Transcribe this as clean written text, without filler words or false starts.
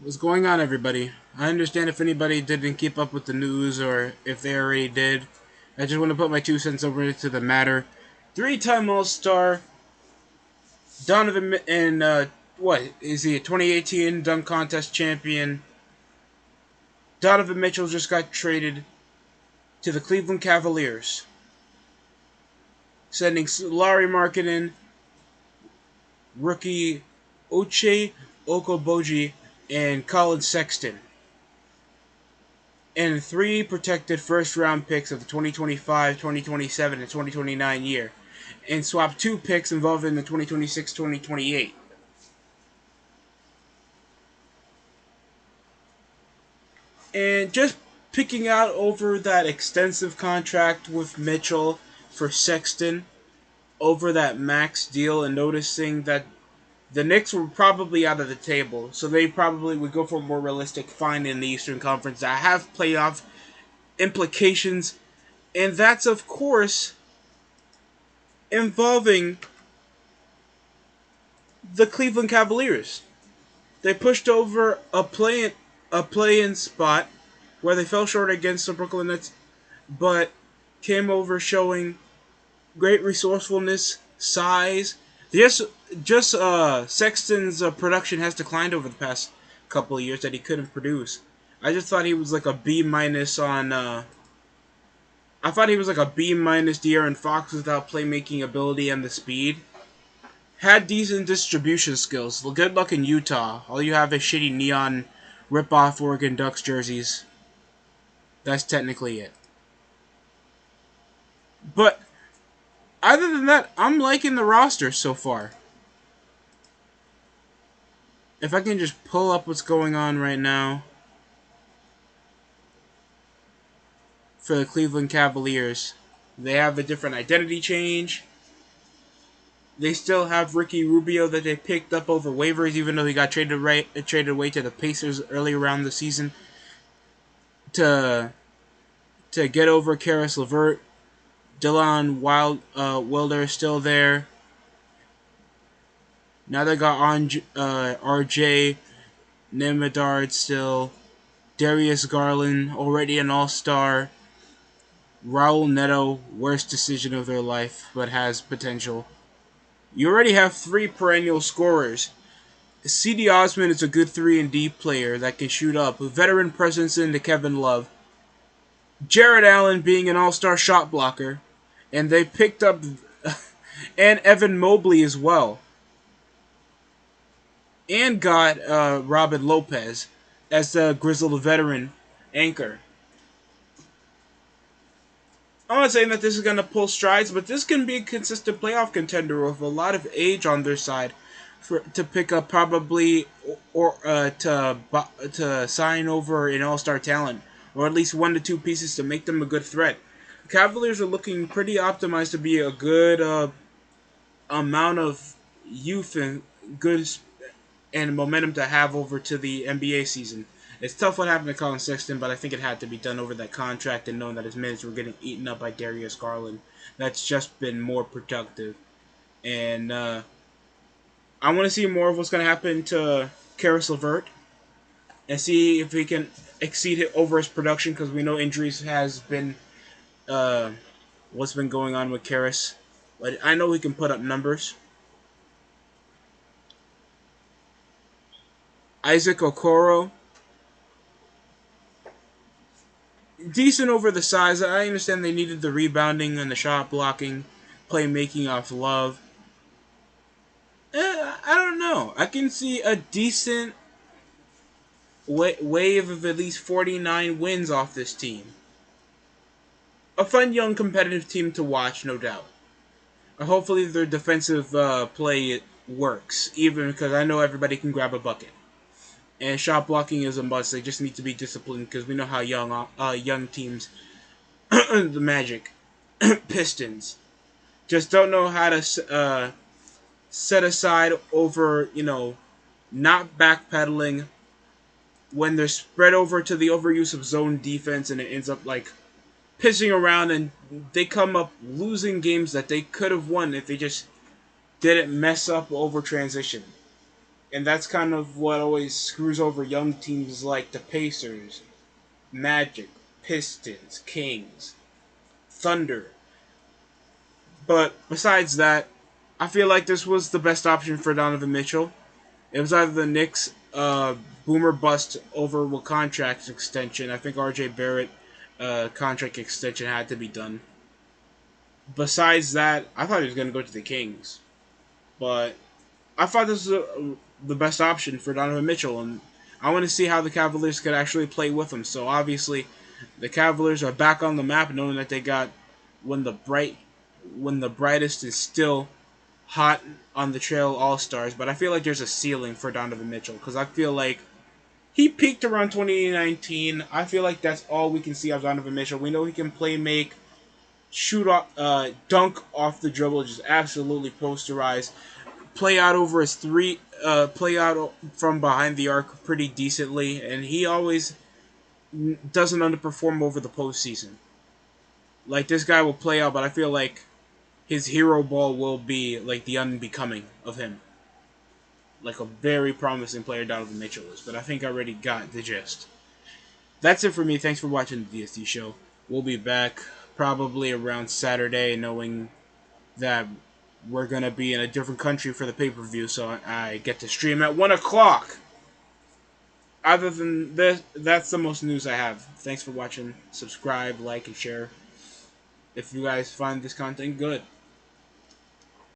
What's going on, everybody? I understand if anybody didn't keep up with the news or if they already did. I just want to put my 2 cents over to the matter. Three-time All-Star Donovan and what is he? A 2018 dunk contest champion. Donovan Mitchell just got traded to the Cleveland Cavaliers, sending Larry Markkinen, rookie Oche Okoboji, and Colin Sexton, and three protected first round picks of the 2025, 2027, and 2029 year, and swap two picks involved in the 2026 2028. And just picking out over that extensive contract with Mitchell for Sexton, over that max deal, and noticing that the Knicks were probably out of the table, so they probably would go for a more realistic find in the Eastern Conference that have playoff implications, and that's of course involving the Cleveland Cavaliers. They pushed over a play-in spot where they fell short against the Brooklyn Nets, but came over showing great resourcefulness, size. Just Sexton's production has declined over the past couple of years that he couldn't produce. I just thought he was like a B minus on. I thought he was like a B minus De'Aaron Fox without playmaking ability and the speed. Had decent distribution skills. Well, good luck in Utah. All you have is shitty neon rip-off Oregon Ducks jerseys. That's technically it. But other than that, I'm liking the roster so far. If I can just pull up what's going on right now for the Cleveland Cavaliers. They have a different identity change. They still have Ricky Rubio that they picked up over waivers, even though he got traded away to the Pacers early around the season to get over Karis LeVert. Dylan Wilder is still there. Now they got on RJ Nemedard still. Darius Garland, already an all-star. Raul Neto, worst decision of their life, but has potential. You already have three perennial scorers. C.D. Osman is a good 3-and-D player that can shoot up. A veteran presence into Kevin Love. Jared Allen being an all-star shot blocker. And they picked up and Evan Mobley as well. And got Robin Lopez as the grizzled veteran anchor. I'm not saying that this is going to pull strides, but this can be a consistent playoff contender with a lot of age on their side to pick up probably or to sign over an all-star talent or at least 1 to 2 pieces to make them a good threat. The Cavaliers are looking pretty optimized to be a good amount of youth and good and momentum to have over to the NBA season. It's tough what happened to Colin Sexton, but I think it had to be done over that contract and knowing that his minutes were getting eaten up by Darius Garland. That's just been more productive. And I want to see more of what's going to happen to Karis LeVert and see if he can exceed it over his production because we know injuries has been what's been going on with Karis. But I know he can put up numbers. Isaac Okoro, decent over the size. I understand they needed the rebounding and the shot blocking, playmaking off Love. I don't know. I can see a decent wave of at least 49 wins off this team. A fun, young, competitive team to watch, no doubt. Hopefully their defensive play works, even because I know everybody can grab a bucket. And shot blocking is a must. They just need to be disciplined because we know how young teams, the Magic, Pistons, just don't know how to set aside over, not backpedaling when they're spread over to the overuse of zone defense and it ends up like pissing around and they come up losing games that they could have won if they just didn't mess up over transition. And that's kind of what always screws over young teams like the Pacers, Magic, Pistons, Kings, Thunder. But besides that, I feel like this was the best option for Donovan Mitchell. It was either the Knicks boomer bust over a contract extension. I think RJ Barrett contract extension had to be done. Besides that, I thought he was going to go to the Kings. But I thought this was the best option for Donovan Mitchell, and I want to see how the Cavaliers could actually play with him. So obviously, the Cavaliers are back on the map, knowing that they got when the brightest is still hot on the trail All Stars. But I feel like there's a ceiling for Donovan Mitchell because I feel like he peaked around 2019. I feel like that's all we can see of Donovan Mitchell. We know he can play make, shoot off, dunk off the dribble, just absolutely posterize, play out over his play out from behind the arc pretty decently, and he always doesn't underperform over the postseason. Like this guy will play out, but I feel like his hero ball will be like the unbecoming of him. Like a very promising player Donovan Mitchell is, but I think I already got the gist. That's it for me. Thanks for watching the DST show. We'll be back probably around Saturday, knowing that we're gonna be in a different country for the pay-per-view, so I get to stream at 1 o'clock. Other than this, that's the most news I have. Thanks for watching. Subscribe, like, and share if you guys find this content good.